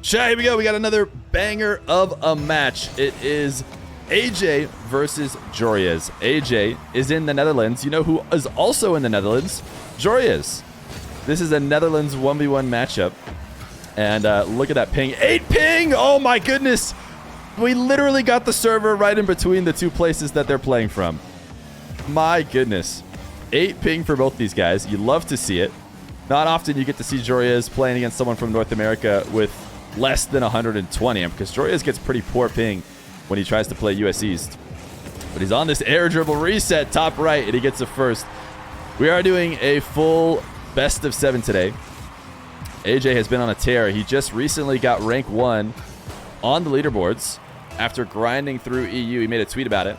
Chat, here we go. We got another banger of a match. It is AJ versus Joreuz. AJ is in the Netherlands. You know who is also in the Netherlands? Joreuz. This is a Netherlands 1v1 matchup. And look at that ping. 8 ping! Oh my goodness! We literally got the server right in between the two places that they're playing from. My goodness. 8 ping for both these guys. You love to see it. Not often you get to see Joreuz playing against someone from North America with less than 120, because Joreuz gets pretty poor ping when he tries to play US East. But he's on this air dribble reset top right, and he gets a first. We are doing a full best of 7 today. AJ has been on a tear. He just recently got rank 1 on the leaderboards after grinding through EU. He made a tweet about it,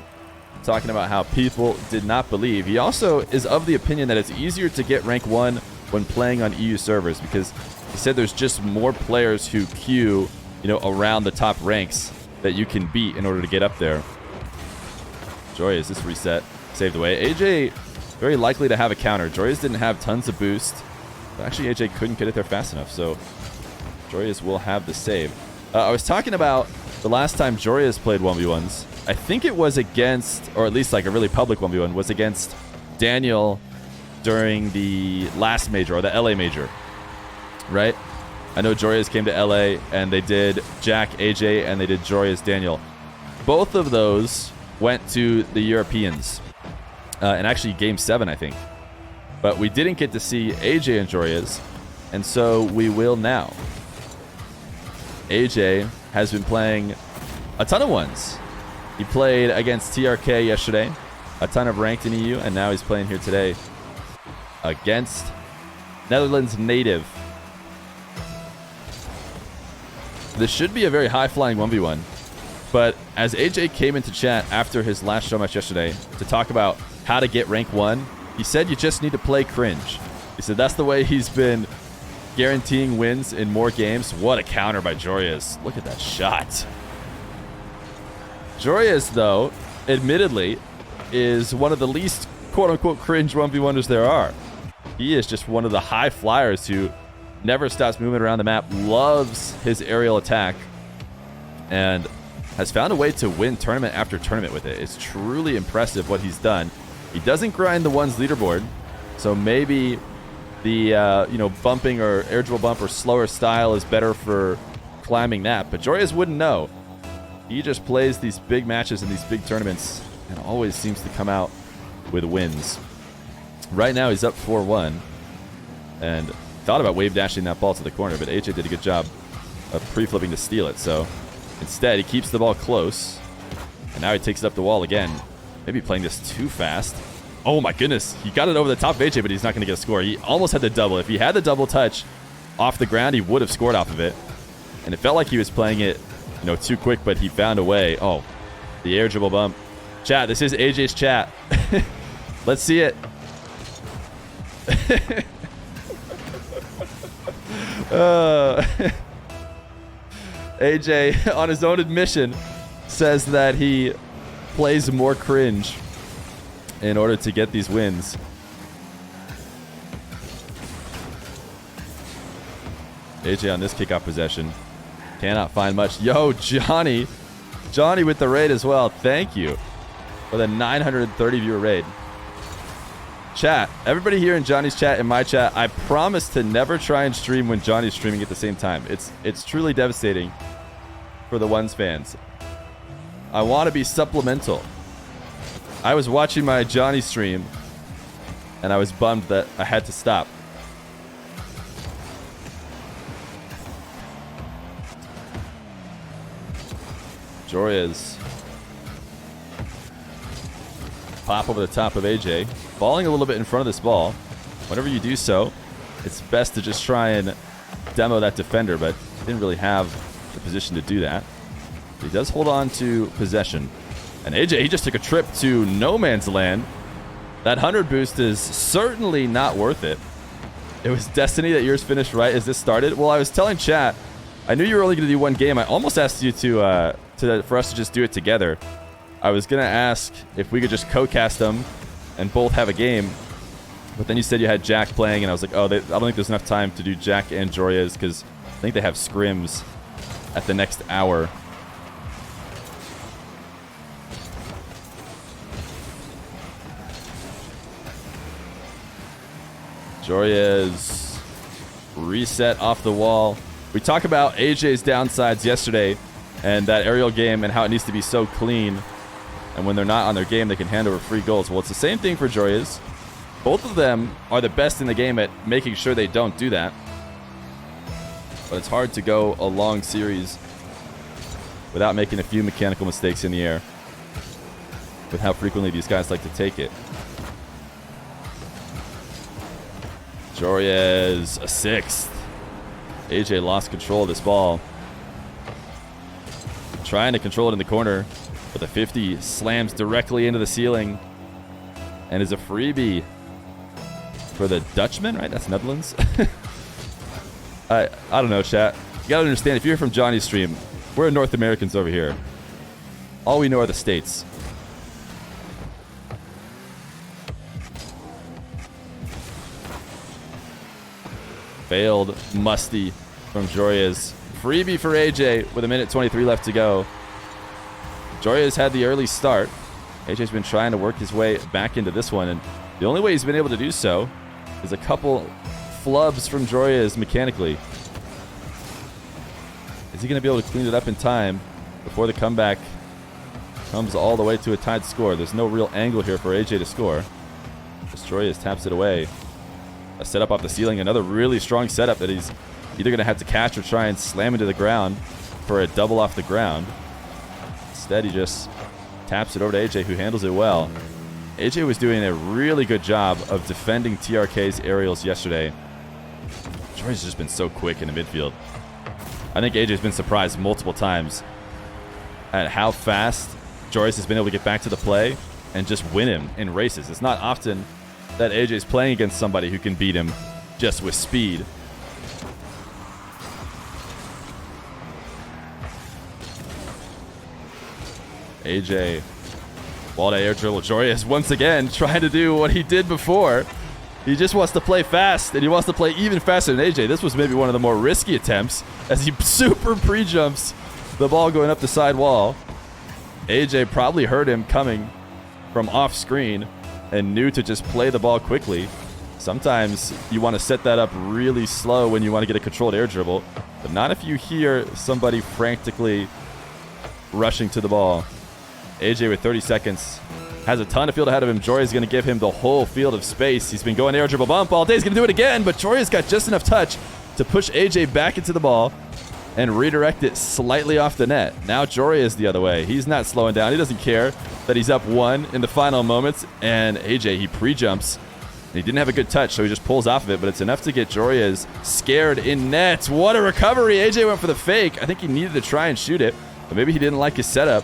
talking about how people did not believe. He also is of the opinion that it's easier to get rank 1 when playing on EU servers, because he said there's just more players who queue, around the top ranks that you can beat in order to get up there. Joreuz, this reset saved away. AJ very likely to have a counter. Joreuz didn't have tons of boost. But actually, AJ couldn't get it there fast enough, so Joreuz will have the save. I was talking about the last time Joreuz played 1v1s. I think it was against, or at least like a really public 1v1, was against Daniel during the last major, or the LA major, right? I know Joreuz came to LA, and they did Jack, AJ, and they did Joreuz, Daniel. Both of those went to the Europeans, and actually Game 7, I think. But we didn't get to see AJ and Joreuz, and so we will now. AJ has been playing a ton of ones. He played against TRK yesterday, a ton of ranked in EU, and now he's playing here today against Netherlands native. This should be a very high-flying 1v1, but as AJ came into chat after his last Showmatch yesterday to talk about how to get rank 1, he said you just need to play cringe. He said that's the way he's been guaranteeing wins in more games. What a counter by Joreuz. Look at that shot. Joreuz, though, admittedly, is one of the least quote-unquote cringe 1v1ers there are. He is just one of the high flyers who never stops moving around the map, loves his aerial attack, and has found a way to win tournament after tournament with it. It's truly impressive what he's done. He doesn't grind the ones leaderboard, so maybe the bumping or air dribble bump or slower style is better for climbing that, but Joreuz wouldn't know. He just plays these big matches in these big tournaments and always seems to come out with wins. Right now he's up 4-1 and thought about wave dashing that ball to the corner, but AJ did a good job of pre-flipping to steal it. So instead he keeps the ball close, and now he takes it up the wall again. Maybe playing this too fast. Oh my goodness, he got it over the top of AJ, but he's not going to get a score. He almost had the double. If he had the double touch off the ground, he would have scored off of it. And it felt like he was playing it too quick, but he found a way. Oh, the air dribble bump. Chat, this is AJ's chat. Let's see it. AJ, on his own admission, says that he plays more cringe in order to get these wins. AJ on this kickoff possession cannot find much. Yo, Johnny with the raid as well. Thank you for the 930 viewer raid. Chat, everybody here in Johnny's chat and my chat, I promise to never try and stream when Johnny's streaming at the same time. It's truly devastating for the ones fans. I want to be supplemental. I was watching my Johnny stream and I was bummed that I had to stop. Joreuz. Pop over the top of AJ. Falling a little bit in front of this ball. Whenever you do so, it's best to just try and demo that defender, but he didn't really have the position to do that. He does hold on to possession. And AJ, he just took a trip to no man's land. That 100 boost is certainly not worth it. It was destiny that yours finished right as this started. Well, I was telling chat, I knew you were only going to do one game. I almost asked you for us to just do it together. I was going to ask if we could just co-cast them and both have a game. But then you said you had Jack playing, and I was like, oh, I don't think there's enough time to do Jack and Joreuz because I think they have scrims at the next hour. Joreuz reset off the wall. We talked about AJ's downsides yesterday and that aerial game and how it needs to be so clean. And when they're not on their game, they can hand over free goals. Well, it's the same thing for Joreuz. Both of them are the best in the game at making sure they don't do that. But it's hard to go a long series without making a few mechanical mistakes in the air with how frequently these guys like to take it. Joreuz, a sixth. AJ lost control of this ball. Trying to control it in the corner, but the 50 slams directly into the ceiling and is a freebie for the Dutchman, right? That's Netherlands. I don't know, chat. You gotta understand, if you're from Johnny's stream, we're North Americans over here. All we know are the States. Failed musty from Joreuz. Freebie for AJ with 1:23 left to go. Joreuz had the early start. AJ's been trying to work his way back into this one, and the only way he's been able to do so is a couple flubs from Joreuz mechanically. Is he going to be able to clean it up in time before the comeback comes all the way to a tied score? There's no real angle here for AJ to score. Joreuz taps it away. A setup off the ceiling, another really strong setup that he's either going to have to catch or try and slam into the ground for a double off the ground. Instead, he just taps it over to AJ, who handles it well. AJ was doing a really good job of defending TRK's aerials yesterday. Joreuz has just been so quick in the midfield. I think AJ's been surprised multiple times at how fast Joreuz has been able to get back to the play and just win him in races. It's not often that AJ's playing against somebody who can beat him just with speed. AJ, ball to air dribble. Joreuz once again trying to do what he did before. He just wants to play fast, and he wants to play even faster than AJ. This was maybe one of the more risky attempts as he super pre-jumps the ball going up the side wall. AJ probably heard him coming from off screen and knew to just play the ball quickly. Sometimes you want to set that up really slow when you want to get a controlled air dribble, but not if you hear somebody frantically rushing to the ball. AJ with 30 seconds has a ton of field ahead of him. Joreuz is going to give him the whole field of space. He's been going air dribble bump all day. He's going to do it again, but Joreuz got just enough touch to push AJ back into the ball and redirect it slightly off the net. Now Joreuz the other way. He's not slowing down. He doesn't care that he's up one in the final moments. And AJ, he pre-jumps. He didn't have a good touch, so he just pulls off of it, but it's enough to get Joreuz scared in net. What a recovery. AJ went for the fake. I think he needed to try and shoot it, but maybe he didn't like his setup.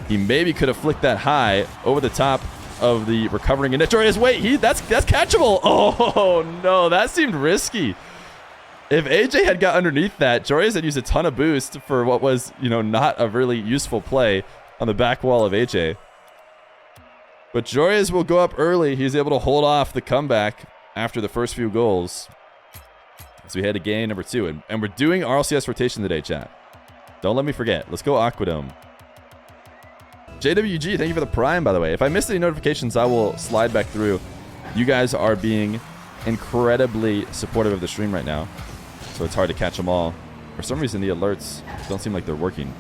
He maybe could have flicked that high over the top of the recovering in net. Joreuz, wait, that's catchable. Oh, no, that seemed risky. If AJ had got underneath that, Joreuz had used a ton of boost for what was, not a really useful play on the back wall of AJ. But Joreuz will go up early. He's able to hold off the comeback after the first few goals. So we head to game number 2. And we're doing RLCS rotation today, chat. Don't let me forget. Let's go Aquadome. JWG, thank you for the Prime, by the way. If I missed any notifications, I will slide back through. You guys are being incredibly supportive of the stream right now, so it's hard to catch them all. For some reason, the alerts don't seem like they're working.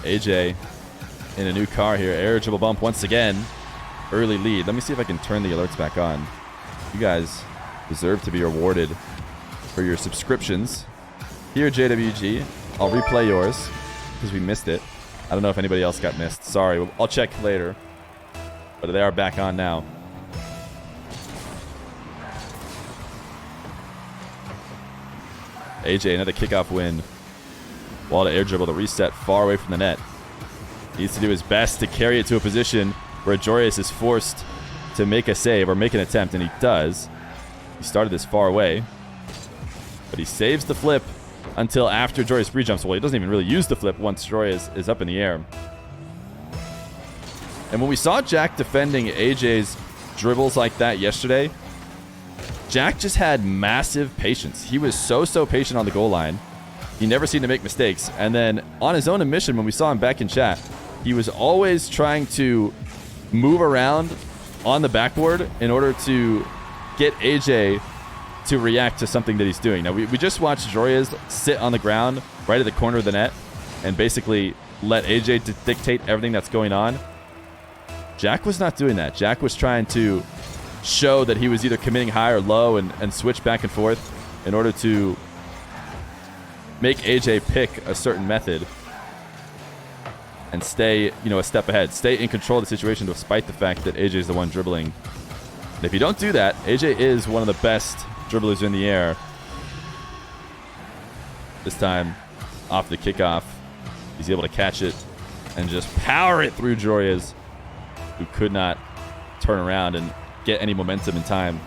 AJ in a new car here. Air dribble bump once again. Early lead. Let me see if I can turn the alerts back on. You guys deserve to be rewarded for your subscriptions. Here, JWG, I'll replay yours because we missed it. I don't know if anybody else got missed. Sorry, I'll check later. But they are back on now. AJ, another kickoff win. Wall to air dribble, the reset far away from the net. Needs to do his best to carry it to a position where Joreuz is forced to make a save or make an attempt, and he does. He started this far away, but he saves the flip until after Joreuz pre-jumps. Well, he doesn't even really use the flip once Joreuz is up in the air. And when we saw Jack defending AJ's dribbles like that yesterday, Jack just had massive patience. He was so patient on the goal line. He never seemed to make mistakes. And then on his own admission, when we saw him back in chat, he was always trying to move around on the backboard in order to get AJ to react to something that he's doing. Now, we just watched Joreuz sit on the ground right at the corner of the net and basically let AJ dictate everything that's going on. Jack was not doing that. Jack was trying to show that he was either committing high or low and switch back and forth in order to make AJ pick a certain method and stay, a step ahead. Stay in control of the situation despite the fact that AJ is the one dribbling. And if you don't do that, AJ is one of the best dribblers in the air. This time, off the kickoff, he's able to catch it and just power it through Joreuz, who could not turn around and get any momentum in time.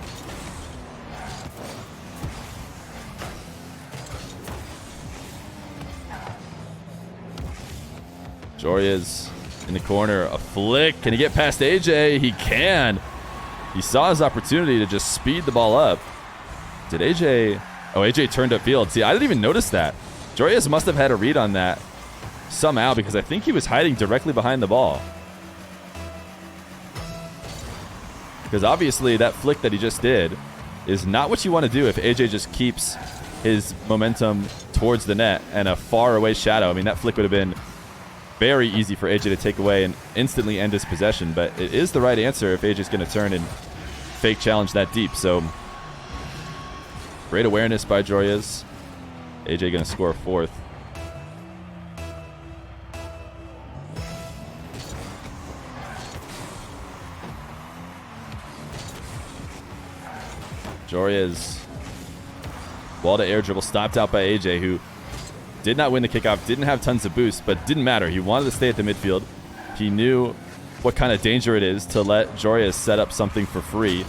Joreuz in the corner, a flick. Can he get past AJ? He can. He saw his opportunity to just speed the ball up. Did AJ... Oh, AJ turned upfield. See, I didn't even notice that. Joreuz must have had a read on that somehow because I think he was hiding directly behind the ball. Because obviously that flick that he just did is not what you want to do if AJ just keeps his momentum towards the net and a far away shadow. I mean, that flick would have been very easy for AJ to take away and instantly end his possession, but it is the right answer if AJ's going to turn and fake challenge that deep. So great awareness by Joreuz. AJ going to score a fourth. Joreuz, wall to air dribble, stopped out by AJ, who did not win the kickoff, didn't have tons of boost, but didn't matter. He wanted to stay at the midfield. He knew what kind of danger it is to let Joreuz set up something for free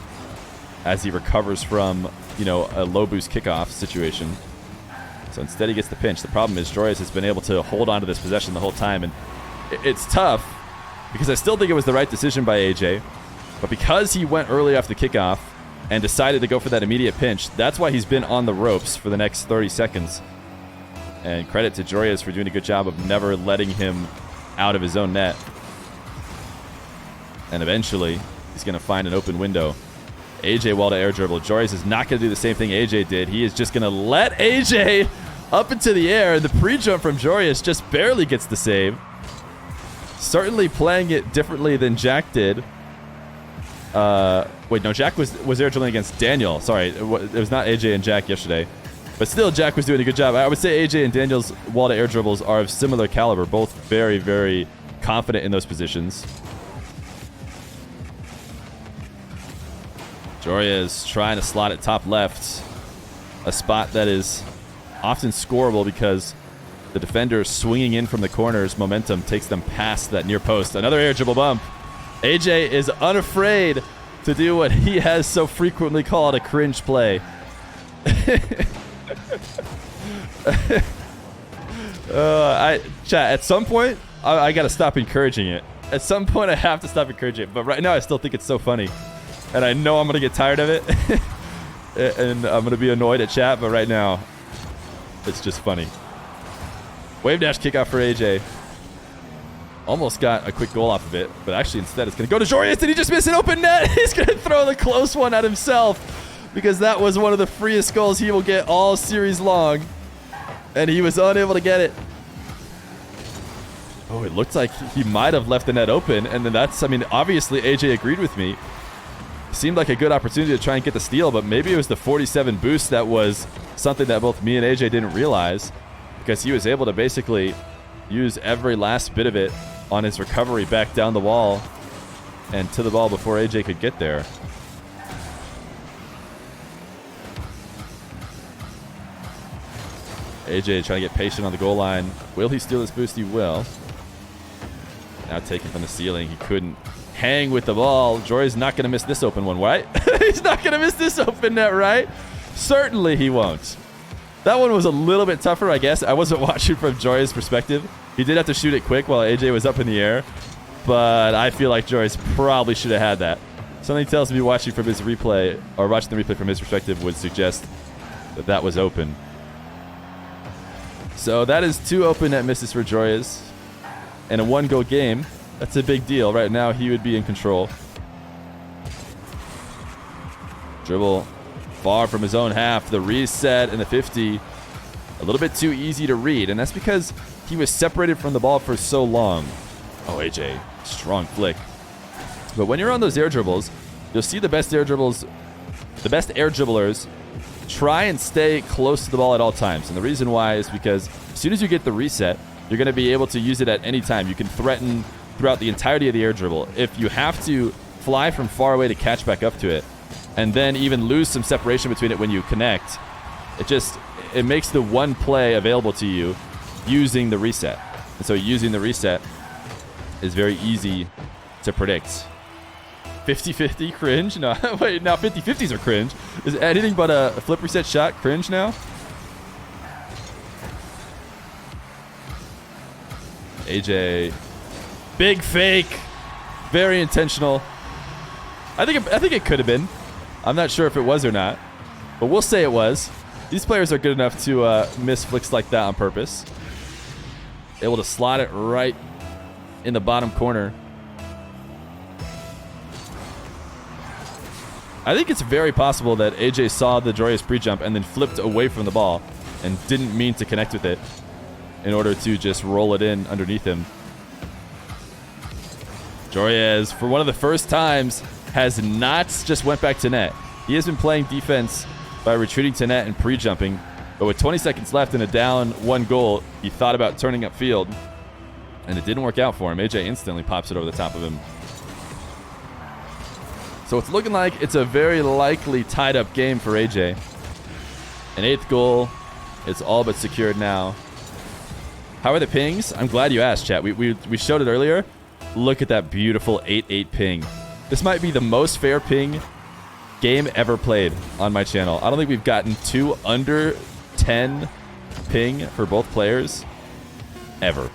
as he recovers from, a low boost kickoff situation. So instead he gets the pinch. The problem is Joreuz has been able to hold on to this possession the whole time, and it's tough because I still think it was the right decision by AJ, but because he went early off the kickoff and decided to go for that immediate pinch, that's why he's been on the ropes for the next 30 seconds. And credit to Joreuz for doing a good job of never letting him out of his own net. And eventually, he's going to find an open window. AJ wall to air dribble. Joreuz is not going to do the same thing AJ did. He is just going to let AJ up into the air. The pre-jump from Joreuz just barely gets the save. Certainly playing it differently than Jack did. Wait, no, Jack was air dribbling against Daniel. Sorry, it was not AJ and Jack yesterday. But still, Jack was doing a good job. I would say AJ and Daniel's wall to air dribbles are of similar caliber. Both very, very confident in those positions. Joreuz trying to slot it top left. A spot that is often scoreable because the defender swinging in from the corners, momentum takes them past that near post. Another air dribble bump. AJ is unafraid to do what he has so frequently called a cringe play. Chat, at some point, I got to stop encouraging it. At some point, I have to stop encouraging it. But right now, I still think it's so funny. And I know I'm going to get tired of it. And I'm going to be annoyed at chat. But right now, it's just funny. Wave dash kickoff for AJ. Almost got a quick goal off of it. But actually, instead, it's going to go to Joreuz. Did he just miss an open net? He's going to throw the close one at himself. Because that was one of the freest goals he will get all series long. And he was unable to get it. Oh, it looked like he might have left the net open. And then obviously AJ agreed with me. Seemed like a good opportunity to try and get the steal, but maybe it was the 47 boost that was something that both me and AJ didn't realize. Because he was able to basically use every last bit of it on his recovery back down the wall and to the ball before AJ could get there. AJ trying to get patient on the goal line. Will he steal this boost? He will. Now taken from the ceiling. He couldn't hang with the ball. Joreuz not going to miss this open one, right? He's not going to miss this open net, right? Certainly he won't. That one was a little bit tougher, I guess. I wasn't watching from Joreuz's perspective. He did have to shoot it quick while AJ was up in the air. But I feel like Joreuz probably should have had that. Something tells me watching from his replay, or watching the replay from his perspective, would suggest that that was open. So that is 2 open net misses for Joreuz. In a 1-goal game, that's a big deal. Right now, he would be in control. Dribble far from his own half. The reset and the 50, a little bit too easy to read, and that's because he was separated from the ball for so long. Oh, AJ, strong flick. But when you're on those air dribbles, you'll see the best air dribblers try and stay close to the ball at all times. And the reason why is because as soon as you get the reset, you're going to be able to use it at any time. You can threaten throughout the entirety of the air dribble. If you have to fly from far away to catch back up to it, and then even lose some separation between it when you connect, it makes the one play available to you using the reset. And so using the reset is very easy to predict. 50-50 cringe? No, wait, now 50-50s are cringe. Is anything but a flip reset shot cringe now? AJ, big fake, very intentional. I think it could have been. I'm not sure if it was or not, but we'll say it was. These players are good enough to miss flicks like that on purpose. Able to slot it right in the bottom corner. I think it's very possible that AJ saw the Joreuz pre-jump and then flipped away from the ball and didn't mean to connect with it in order to just roll it in underneath him. Joreuz, for one of the first times, has not just went back to net. He has been playing defense by retreating to net and pre-jumping, but with 20 seconds left and a down 1 goal, he thought about turning upfield, and it didn't work out for him. AJ instantly pops it over the top of him. So it's looking like it's a very likely tied-up game for AJ. An 8th goal. It's all but secured now. How are the pings? I'm glad you asked, chat. We showed it earlier. Look at that beautiful 8-8 ping. This might be the most fair ping game ever played on my channel. I don't think we've gotten 2 under 10 ping for both players ever.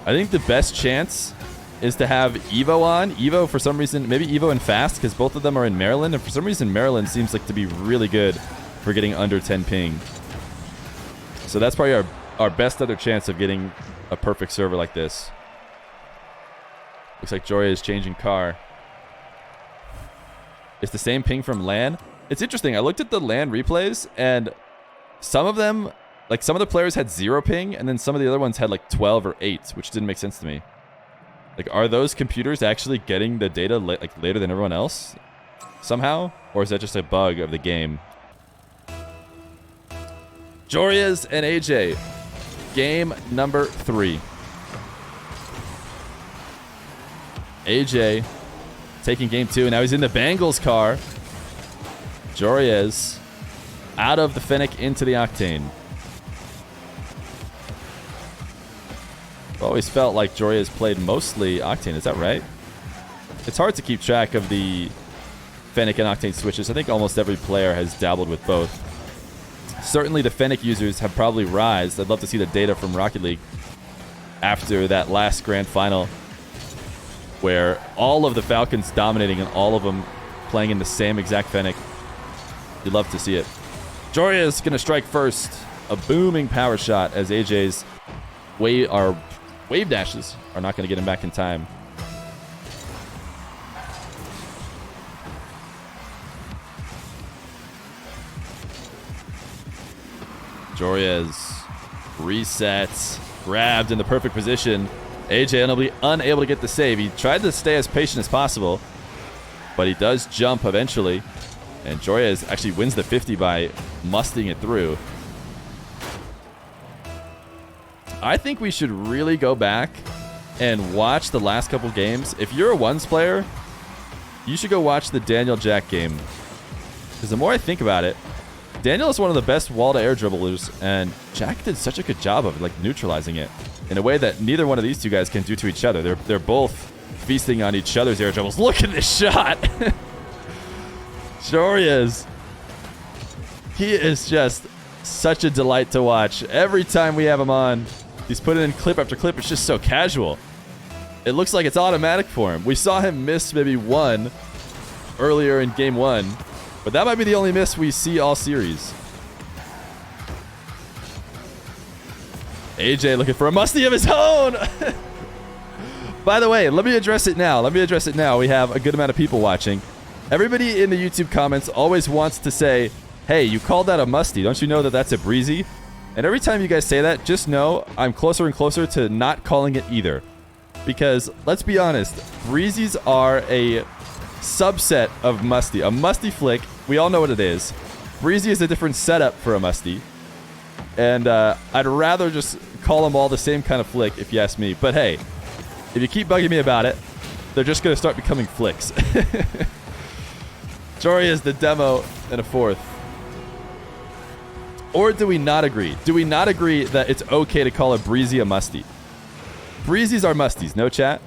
I think the best chance is to have Evo on. Evo, for some reason, maybe Evo and Fast, because both of them are in Maryland, and for some reason Maryland seems like to be really good for getting under 10 ping. So that's probably our best other chance of getting a perfect server like this. Looks like Joreuz is changing car. It's the same ping from LAN. It's interesting. I looked at the LAN replays, and some of them, like some of the players had 0 ping, and then some of the other ones had like 12 or 8, which didn't make sense to me. Like, are those computers actually getting the data later than everyone else somehow? Or is that just a bug of the game? Joreuz and AJ. Game number 3. AJ taking game 2, and now he's in the Bengals car. Joreuz out of the Fennec into the Octane. I've always felt like Joreuz played mostly Octane. Is that right? It's hard to keep track of the Fennec and Octane switches. I think almost every player has dabbled with both. Certainly the Fennec users have probably rised. I'd love to see the data from Rocket League after that last grand final where all of the Falcons dominating and all of them playing in the same exact Fennec. You'd love to see it. Joreuz going to strike first. A booming power shot as AJ's wave dashes are not going to get him back in time. Joreuz resets, grabbed in the perfect position. AJ unable to get the save. He tried to stay as patient as possible, but he does jump eventually. And Joreuz actually wins the 50 by musting it through. I think we should really go back and watch the last couple games. If you're a ones player, you should go watch the Daniel Jack game. Because the more I think about it, Daniel is one of the best wall-to-air dribblers, and Jack did such a good job of like neutralizing it in a way that neither one of these two guys can do to each other. They're both feasting on each other's air dribbles. Look at this shot! Joreuz. He is just such a delight to watch. Every time we have him on, he's putting in clip after clip. It's just so casual. It looks like it's automatic for him. We saw him miss maybe one earlier in game 1, but that might be the only miss we see all series. AJ looking for a musty of his own. By the way, let me address it now. We have a good amount of people watching. Everybody in the YouTube comments always wants to say, hey, you called that a musty. Don't you know that that's a breezy? And every time you guys say that, just know I'm closer and closer to not calling it either. Because, let's be honest, breezies are a subset of musty. A musty flick, we all know what it is. Breezy is a different setup for a musty. And I'd rather just call them all the same kind of flick, if you ask me. But hey, if you keep bugging me about it, they're just going to start becoming flicks. Joreuz the demo and a 4th. Or do we not agree? Do we not agree that it's okay to call a breezy a musty? Breezies are musties, no chat?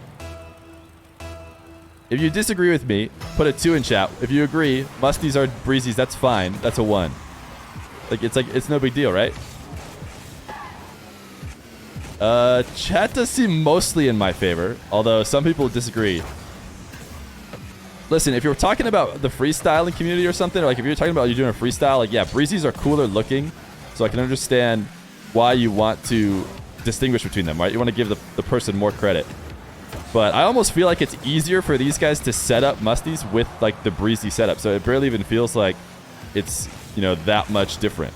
If you disagree with me, put a 2 in chat. If you agree, musties are breezies, that's fine. That's a 1. It's no big deal, right? Chat does seem mostly in my favor, although some people disagree. Listen, if you're talking about the freestyling community or something, or like if you're talking about you're doing a freestyle, like yeah, breezies are cooler looking, so I can understand why you want to distinguish between them, right? You want to give the person more credit. But I almost feel like it's easier for these guys to set up musties with like the breezy setup, so it barely even feels like it's, you know, that much different.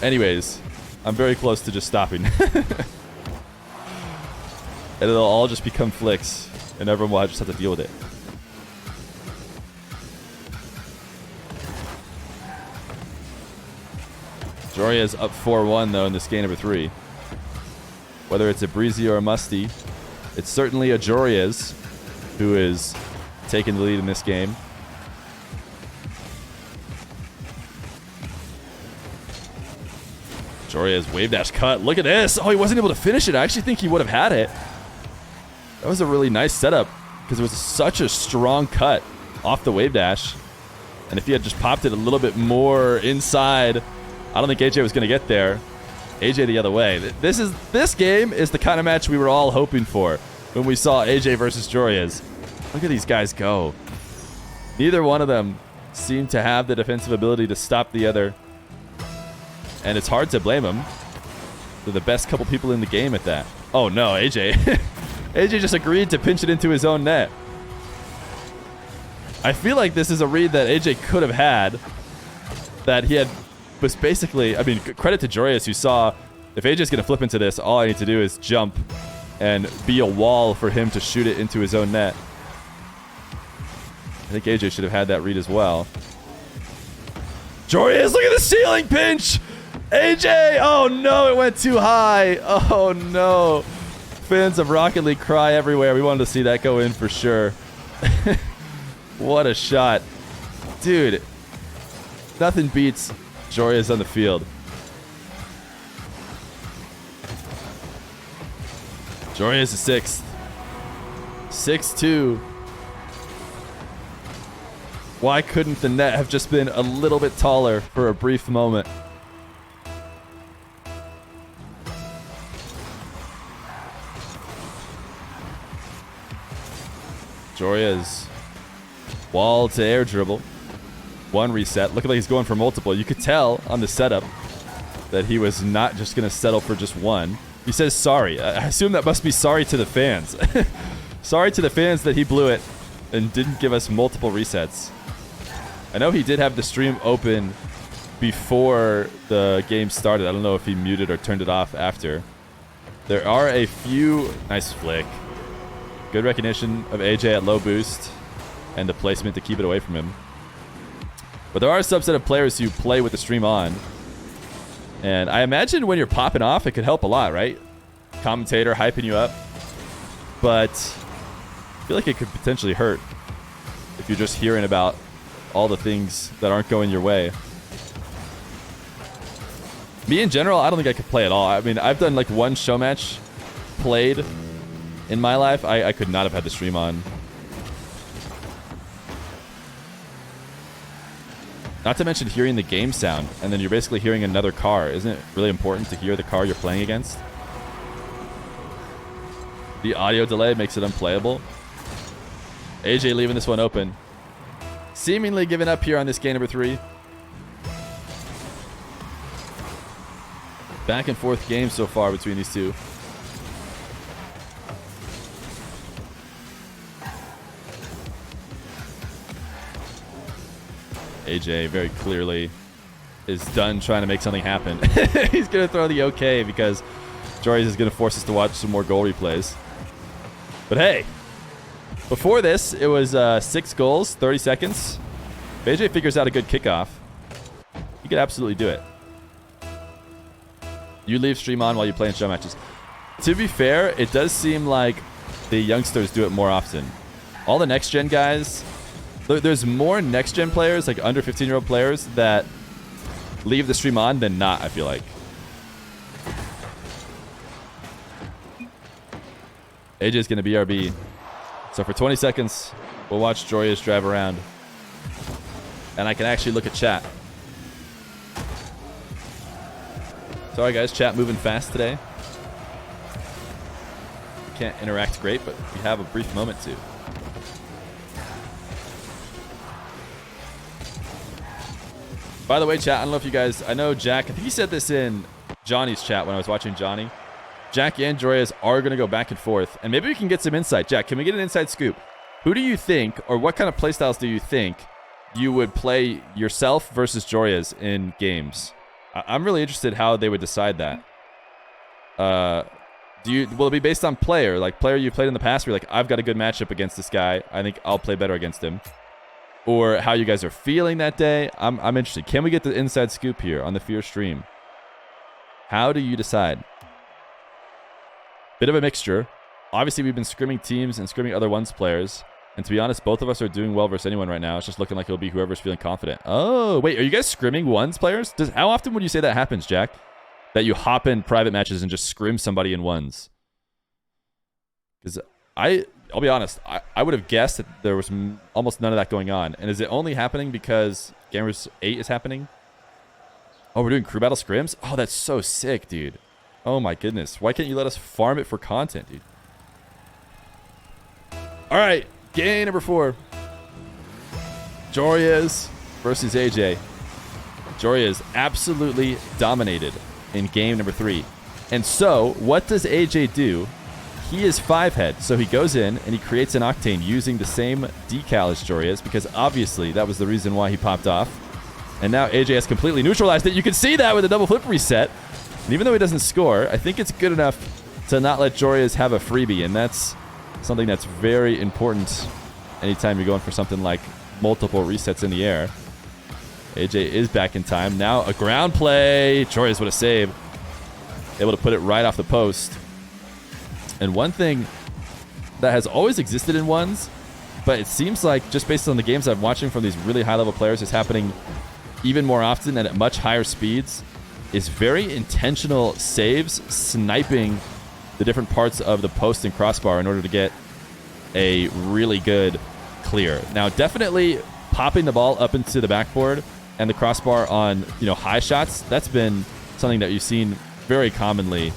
Anyways, I'm very close to just stopping. And it'll all just become flicks, and everyone will just have to deal with it. Joreuz up 4-1 though in this game number 3. Whether it's a breezy or a musty, it's certainly a Joreuz who is taking the lead in this game. Joreuz wave dash cut. Look at this. Oh, he wasn't able to finish it. I actually think he would have had it. That was a really nice setup because it was such a strong cut off the wave dash. And if he had just popped it a little bit more inside, I don't think AJ was going to get there. AJ the other way. This game is the kind of match we were all hoping for when we saw AJ versus Joreuz. Look at these guys go. Neither one of them seemed to have the defensive ability to stop the other. And it's hard to blame them. They're the best couple people in the game at that. Oh no, AJ. AJ just agreed to pinch it into his own net. I feel like this is a read that AJ could have had. That he was basically, I mean, credit to Joreuz who saw, if AJ's going to flip into this, all I need to do is jump and be a wall for him to shoot it into his own net. I think AJ should have had that read as well. Joreuz, look at the ceiling pinch! AJ! Oh no, it went too high. Oh no. Fans of Rocket League cry everywhere. We wanted to see that go in for sure. What a shot. Dude, nothing beats Joreuz on the field. Joreuz is 6th. 6-2. Why couldn't the net have just been a little bit taller for a brief moment? Joreuz. Wall to air dribble. 1 reset. Looking like he's going for multiple. You could tell on the setup that he was not just going to settle for just 1. He says sorry. I assume that must be sorry to the fans. Sorry to the fans that he blew it and didn't give us multiple resets. I know he did have the stream open before the game started. I don't know if he muted or turned it off after. There are a few... Nice flick. Good recognition of AJ at low boost and the placement to keep it away from him. But there are a subset of players who play with the stream on. And I imagine when you're popping off, it could help a lot, right? Commentator hyping you up. But I feel like it could potentially hurt if you're just hearing about all the things that aren't going your way. Me in general, I don't think I could play at all. I mean, I've done like 1 show match played in my life. I could not have had the stream on. Not to mention hearing the game sound, and then you're basically hearing another car. Isn't it really important to hear the car you're playing against? The audio delay makes it unplayable. AJ leaving this one open. Seemingly giving up here on this game number 3. Back and forth game so far between these two. AJ very clearly is done trying to make something happen. He's going to throw the okay because Joreuz is going to force us to watch some more goal replays. But hey, before this, it was 6 goals, 30 seconds. If AJ figures out a good kickoff, he could absolutely do it. You leave stream on while you play in show matches. To be fair, it does seem like the youngsters do it more often. All the next-gen guys, there's more next-gen players, like under 15-year-old players, that leave the stream on than not, I feel like. AJ's going to BRB. So for 20 seconds, we'll watch Joreuz drive around. And I can actually look at chat. Sorry guys, chat moving fast today. Can't interact great, but we have a brief moment to. By the way, chat, I don't know if you guys, I know Jack, I think he said this in Johnny's chat when I was watching Johnny. Jack and Joreuz are going to go back and forth, and maybe we can get some insight. Jack, can we get an inside scoop? Who do you think, or what kind of playstyles do you think you would play yourself versus Joreuz in games? I'm really interested how they would decide that. Will it be based on player? Like player you played in the past where you're like, I've got a good matchup against this guy. I think I'll play better against him. Or how you guys are feeling that day. I'm interested. Can we get the inside scoop here on the Feer stream? How do you decide? Bit of a mixture. Obviously, we've been scrimming teams and scrimming other ones players. And to be honest, both of us are doing well versus anyone right now. It's just looking like it'll be whoever's feeling confident. Oh, wait. Are you guys scrimming ones players? How often would you say that happens, Jack? That you hop in private matches and just scrim somebody in ones? Because I'll be honest, I would have guessed that there was almost none of that going on. And is it only happening because Gamers 8 is happening? Oh, we're doing crew battle scrims? Oh, that's so sick, dude. Oh my goodness. Why can't you let us farm it for content, dude? All right, game number 4. Joreuz versus AJ. Joreuz absolutely dominated in game number 3. And so, what does AJ do? He is 5-head, so he goes in and he creates an Octane using the same decal as Joreuz, because obviously that was the reason why he popped off. And now AJ has completely neutralized it. You can see that with a double flip reset. And even though he doesn't score, I think it's good enough to not let Joreuz have a freebie, and that's something that's very important anytime you're going for something like multiple resets in the air. AJ is back in time. Now a ground play. Joreuz with a save. Able to put it right off the post. And one thing that has always existed in ones, but it seems like just based on the games I'm watching from these really high-level players, is happening even more often and at much higher speeds, is very intentional saves, sniping the different parts of the post and crossbar in order to get a really good clear. Now, definitely popping the ball up into the backboard and the crossbar on high shots, that's been something that you've seen very commonly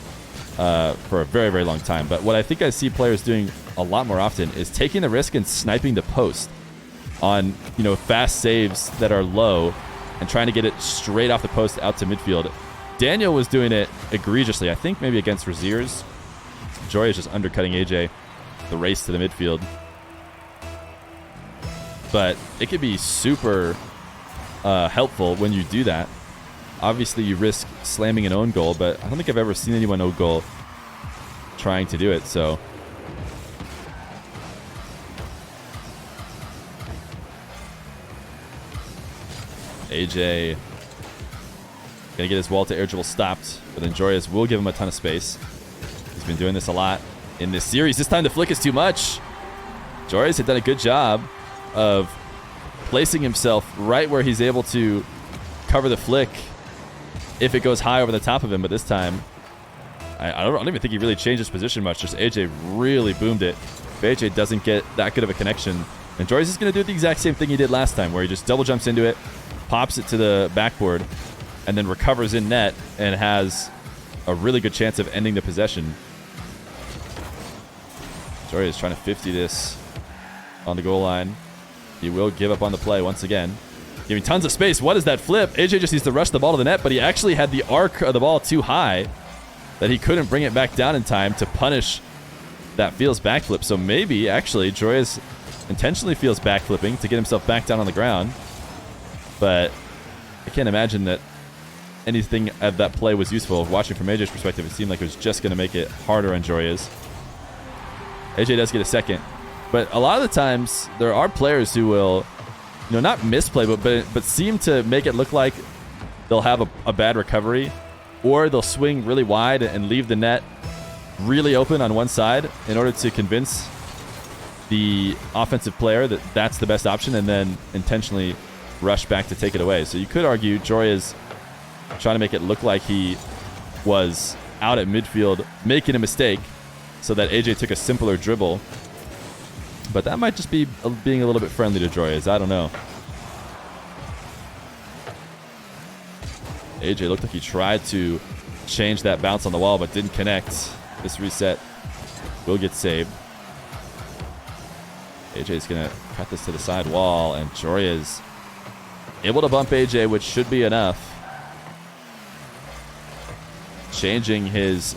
for a very, very long time. But what I think I see players doing a lot more often is taking the risk and sniping the post on fast saves that are low and trying to get it straight off the post out to midfield. Daniel was doing it egregiously, I think maybe against Raziers. Joreuz just undercutting AJ the race to the midfield. But it could be super helpful when you do that. Obviously, you risk slamming an own goal, but I don't think I've ever seen anyone own goal trying to do it, so. AJ gonna get his wall to air dribble stopped, but then Joreuz will give him a ton of space. He's been doing this a lot in this series. This time the flick is too much. Joreuz had done a good job of placing himself right where he's able to cover the flick if it goes high over the top of him, but this time I don't even think he really changed his position much. Just AJ really boomed it. If AJ doesn't get that good of a connection, and Joreuz is going to do the exact same thing he did last time, where he just double jumps into it, pops it to the backboard, and then recovers in net and has a really good chance of ending the possession. Joreuz trying to 50 this on the goal line. He will give up on the play once again. Giving tons of space. What is that flip? AJ just needs to rush the ball to the net, but he actually had the arc of the ball too high that he couldn't bring it back down in time to punish that feels backflip. So maybe, actually, Joreuz intentionally feels backflipping to get himself back down on the ground. But I can't imagine that anything of that play was useful. Watching from AJ's perspective, it seemed like it was just going to make it harder on Joreuz. AJ does get a second. But a lot of the times, there are players who will, not misplay, but seem to make it look like they'll have a bad recovery, or they'll swing really wide and leave the net really open on one side in order to convince the offensive player that that's the best option, and then intentionally rush back to take it away. So you could argue Joreuz trying to make it look like he was out at midfield making a mistake so that AJ took a simpler dribble. But that might just be being a little bit friendly to Joreuz. I don't know. AJ looked like he tried to change that bounce on the wall, but didn't connect. This reset will get saved. AJ is going to cut this to the side wall, and Joreuz able to bump AJ, which should be enough. Changing his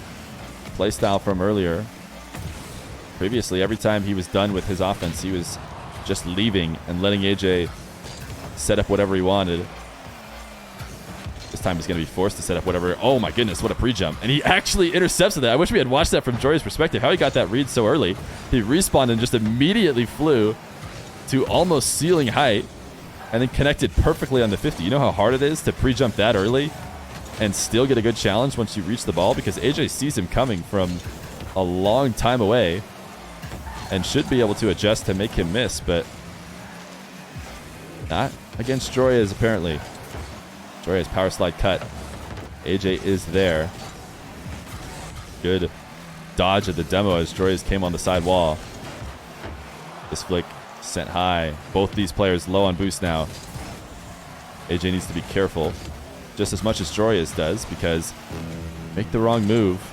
playstyle from earlier. Previously, every time he was done with his offense, he was just leaving and letting AJ set up whatever he wanted. This time he's going to be forced to set up whatever. Oh my goodness, what a pre-jump. And he actually intercepts that. I wish we had watched that from Joreuz's perspective, how he got that read so early. He respawned and just immediately flew to almost ceiling height and then connected perfectly on the 50. You know how hard it is to pre-jump that early and still get a good challenge once you reach the ball? Because AJ sees him coming from a long time away and should be able to adjust to make him miss, but not against Joreuz, apparently. Joreuz power slide cut. AJ is there. Good dodge at the demo as Joreuz came on the side wall. This flick sent high. Both these players low on boost now. AJ needs to be careful just as much as Joreuz does, because make the wrong move,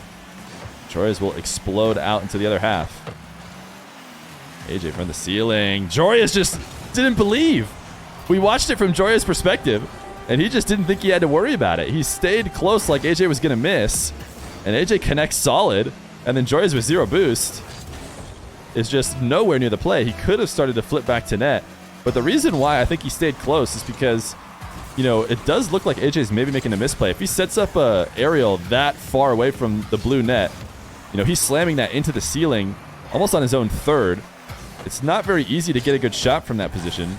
Joreuz will explode out into the other half. AJ from the ceiling. Joreuz just didn't believe. We watched it from Joreuz's perspective, and he just didn't think he had to worry about it. He stayed close like AJ was going to miss, and AJ connects solid, and then Joreuz with zero boost is just nowhere near the play. He could have started to flip back to net, but the reason why I think he stayed close is because, it does look like AJ's maybe making a misplay. If he sets up a aerial that far away from the blue net, he's slamming that into the ceiling almost on his own third. It's not very easy to get a good shot from that position.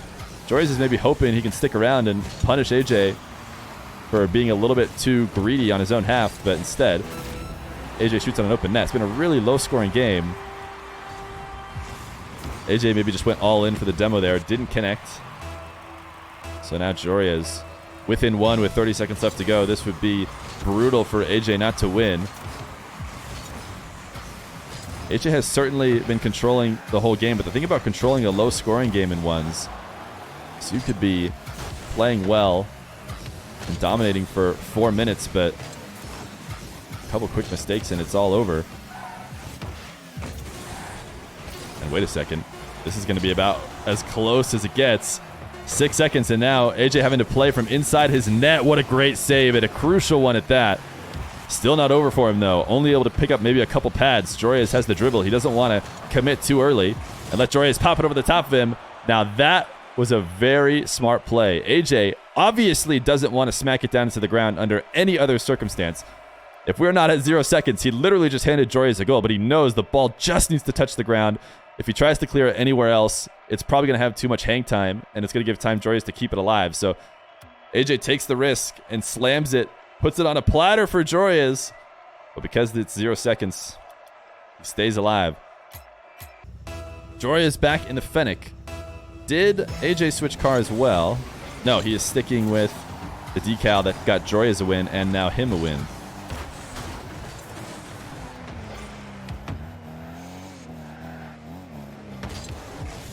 Joreuz is maybe hoping he can stick around and punish AJ for being a little bit too greedy on his own half, but instead, AJ shoots on an open net. It's been a really low-scoring game. AJ maybe just went all in for the demo there, didn't connect. So now Joreuz within one with 30 seconds left to go. This would be brutal for AJ not to win. AJ has certainly been controlling the whole game, but the thing about controlling a low-scoring game in ones is you could be playing well and dominating for 4 minutes, but a couple quick mistakes and it's all over. And wait a second. This is going to be about as close as it gets. 6 seconds, and now AJ having to play from inside his net. What a great save, and a crucial one at that. Still not over for him, though. Only able to pick up maybe a couple pads. Joreuz has the dribble. He doesn't want to commit too early and let Joreuz pop it over the top of him. Now that was a very smart play. AJ obviously doesn't want to smack it down into the ground under any other circumstance. If we're not at 0 seconds, he literally just handed Joreuz a goal, but he knows the ball just needs to touch the ground. If he tries to clear it anywhere else, it's probably going to have too much hang time, and it's going to give time Joreuz to keep it alive. So AJ takes the risk and slams it, puts it on a platter for Joreuz, but because it's 0 seconds, he stays alive. Joreuz back in the Fennec. Did AJ switch car as well? No, he is sticking with the decal that got Joreuz a win and now him a win.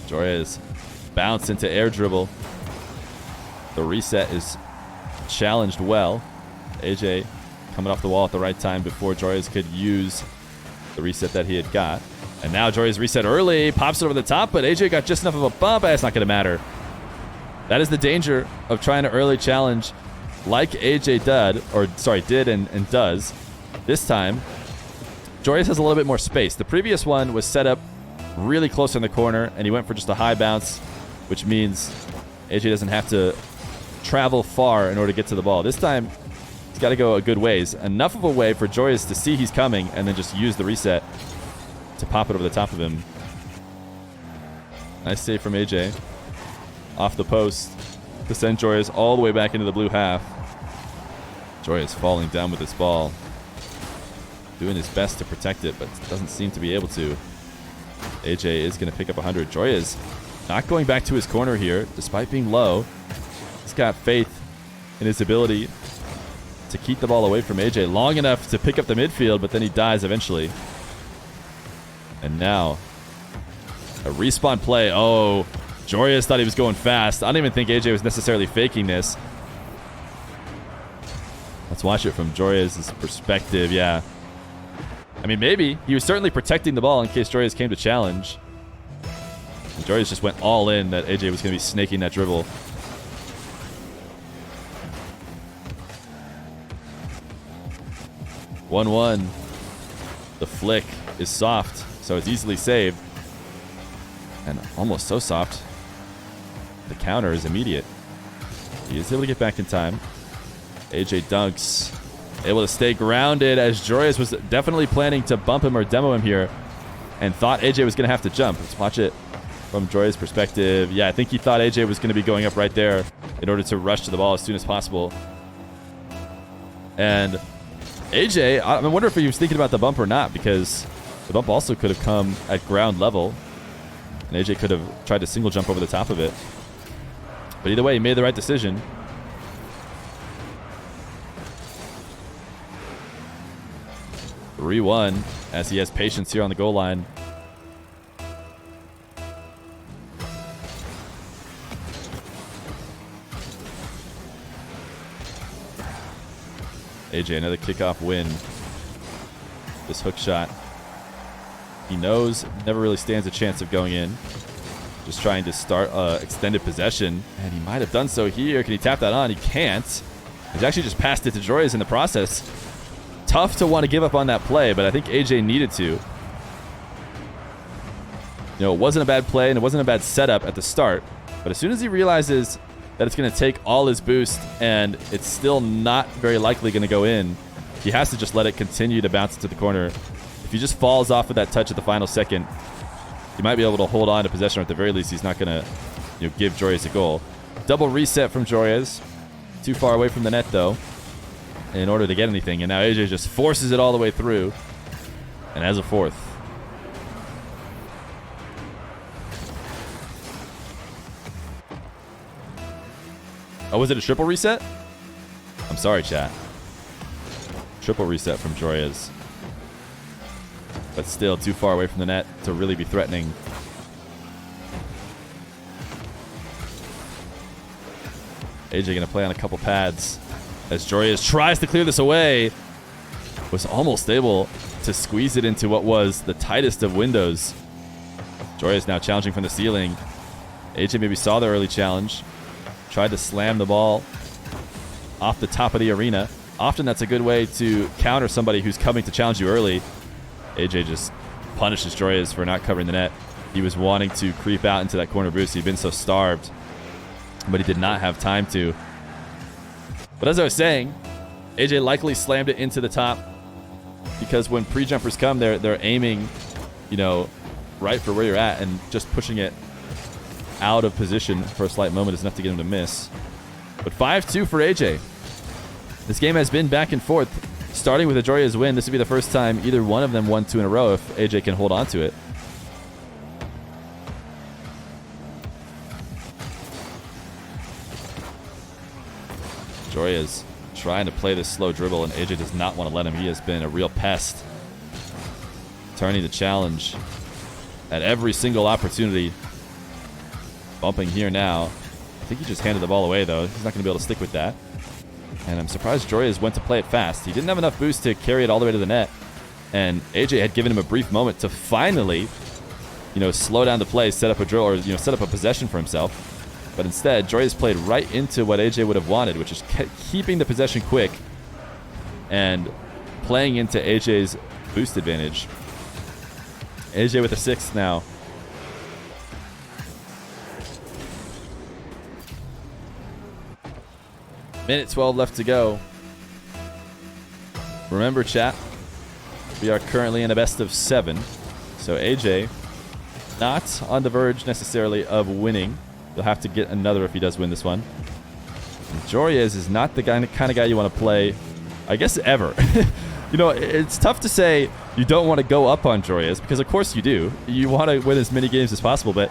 Joreuz bounce into air dribble. The reset is challenged well. AJ coming off the wall at the right time before Joreuz could use the reset that he had got. And now Joreuz reset early, pops it over the top, but AJ got just enough of a bump. It's not going to matter. That is the danger of trying to early challenge like AJ did and does. This time, Joreuz has a little bit more space. The previous one was set up really close in the corner, and he went for just a high bounce, which means AJ doesn't have to travel far in order to get to the ball. This time, he's got to go a good ways. Enough of a way for Joreuz to see he's coming and then just use the reset to pop it over the top of him. Nice save from AJ. Off the post to send Joreuz all the way back into the blue half. Joreuz falling down with this ball. Doing his best to protect it, but doesn't seem to be able to. AJ is going to pick up 100. Joreuz not going back to his corner here, despite being low. He's got faith in his ability to keep the ball away from AJ long enough to pick up the midfield, but then he dies eventually. And now, a respawn play. Oh, Joreuz thought he was going fast. I don't even think AJ was necessarily faking this. Let's watch it from Joreuz's perspective. Yeah. I mean, maybe. He was certainly protecting the ball in case Joreuz came to challenge. And Joreuz just went all in that AJ was going to be snaking that dribble. (1-1). The flick is soft, so it's easily saved. And almost so soft, the counter is immediate. He is able to get back in time. AJ dunks. Able to stay grounded as Joreuz was definitely planning to bump him or demo him here and thought AJ was going to have to jump. Let's watch it from Joreuz's perspective. Yeah, I think he thought AJ was going to be going up right there in order to rush to the ball as soon as possible. And AJ, I wonder if he was thinking about the bump or not, because the bump also could have come at ground level and AJ could have tried to single jump over the top of it. But either way, he made the right decision. (3-1) as he has patience here on the goal line. AJ, another kickoff win. This hook shot, he knows never really stands a chance of going in. Just trying to start extended possession, and he might have done so here. Can he tap that on? He can't. He's actually just passed it to Joreuz in the process. Tough to want to give up on that play, but I think AJ needed to. You know, it wasn't a bad play, and it wasn't a bad setup at the start, but as soon as he realizes that it's going to take all his boost, and it's still not very likely going to go in, he has to just let it continue to bounce into the corner. If he just falls off of that touch at the final second, he might be able to hold on to possession, or at the very least, he's not going to give Joreuz a goal. Double reset from Joreuz. Too far away from the net, though, in order to get anything. And now AJ just forces it all the way through and has a fourth. Oh, was it a triple reset? I'm sorry, chat. Triple reset from Joreuz. But still too far away from the net to really be threatening. AJ going to play on a couple pads as Joreuz tries to clear this away. Was almost able to squeeze it into what was the tightest of windows. Joreuz now challenging from the ceiling. AJ maybe saw the early challenge. Tried to slam the ball off the top of the arena. Often that's a good way to counter somebody who's coming to challenge you early. AJ just punishes Joreuz for not covering the net. He was wanting to creep out into that corner boost. He'd been so starved, but he did not have time to. But as I was saying, AJ likely slammed it into the top because when pre-jumpers come, they're aiming, you know, right for where you're at, and just pushing it out of position for a slight moment is enough to get him to miss. But 5-2 for AJ. This game has been back and forth. Starting with a Joreuz win, this would be the first time either one of them won 2 in a row if AJ can hold on to it. Joreuz trying to play this slow dribble, and AJ does not want to let him. He has been a real pest. Turning the challenge at every single opportunity. Bumping here now. I think he just handed the ball away, though. He's not going to be able to stick with that. And I'm surprised Joreuz went to play it fast. He didn't have enough boost to carry it all the way to the net. And AJ had given him a brief moment to finally, slow down the play, set up a drill, or, set up a possession for himself. But instead, Joreuz played right into what AJ would have wanted, which is keeping the possession quick and playing into AJ's boost advantage. AJ with a 6th now. Minute 12 left to go. Remember, chat, we are currently in a best of 7. So AJ not on the verge necessarily of winning. He'll have to get another if he does win this one. And Joreuz is not the kind of guy you want to play, I guess, ever. It's tough to say you don't want to go up on Joreuz, because of course you do. You want to win as many games as possible, but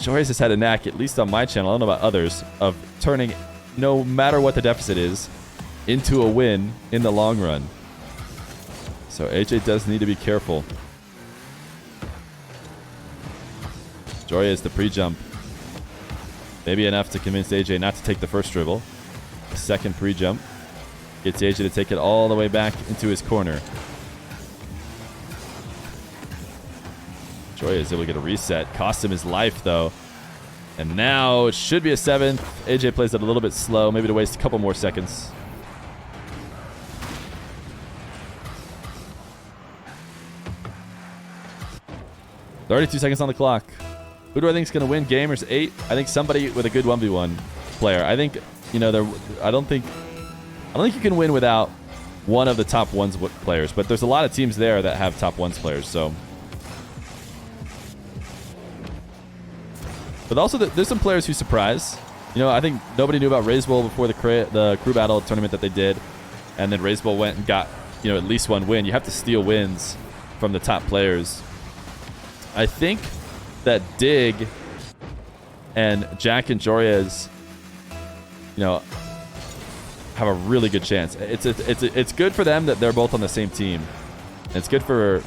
Joreuz has had a knack, at least on my channel, I don't know about others, of turning, no matter what the deficit is, into a win in the long run. So AJ does need to be careful. Joreuz, the pre-jump. Maybe enough to convince AJ not to take the first dribble. The second pre-jump gets AJ to take it all the way back into his corner. Joreuz is able to get a reset. Cost him his life, though. And now it should be a 7th. AJ plays it a little bit slow, maybe to waste a couple more seconds. "32 seconds on the clock. Who do I think is going to win Gamers 8? I think somebody with a good 1v1 player. I think, I don't think you can win without one of the top ones players, but there's a lot of teams there that have top ones players, so. But also, there's some players who surprise. I think nobody knew about Razebull before the crew battle tournament that they did, and then Razebull went and got, at least one win. You have to steal wins from the top players. I think that Dig and Jack and Joreuz, have a really good chance. It's good for them that they're both on the same team. And it's good for